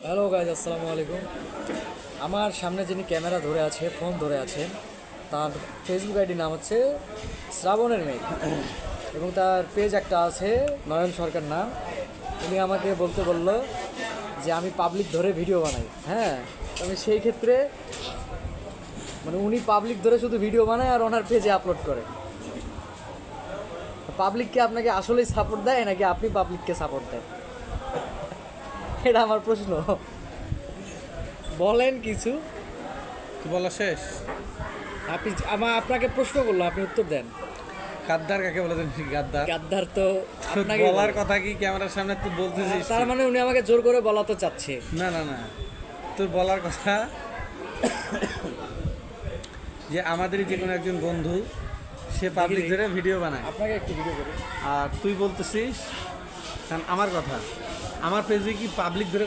Hello guys, আসসালামু আলাইকুম। আমার সামনে যিনি ক্যামেরা ধরে আছে, ফোন ধরে আছে, তার ফেসবুক আইডি নাম হচ্ছে শ্রাবণের মেঘ এবং তার পেজ একটা আছে নয়ন সরকার নাম। উনি আমাকে বলতে বলল যে আমি পাবলিক ধরে ভিডিও বানাই। হ্যাঁ, আমি সেই ক্ষেত্রে মানে উনি পাবলিক ধরে শুধু ভিডিও বানায় আর ওনার পেজে আপলোড করে। পাবলিককে আপনাকে আসলেই সাপোর্ট দেয় নাকি আপনি পাবলিককে সাপোর্ট দেন? এটা আমার প্রশ্ন। বলেন কিছু। কি বলা শেষ? আপনাকে প্রশ্ন করলো, আপনি উত্তর দেন। গাদ্দার কাকে বলে জানিস? গাদ্দার গাদ্দার তো তোর আপনাকে বলার বলে। কথা কি ক্যামেরার সামনে তুই বলতেছিস? তার মানে উনি আমাকে জোর করে বলা তো চাচ্ছে। না না না, তোর বলার কথা যে আমাদেরই যে কোনো একজন বন্ধু সে পাবলিক ধরে ভিডিও বানায়, আপনাকে একটু ভিডিও করি। আর তুই বলতেছিস কারণ আমার কথা আমার পেজে কি পাবলিক ধরে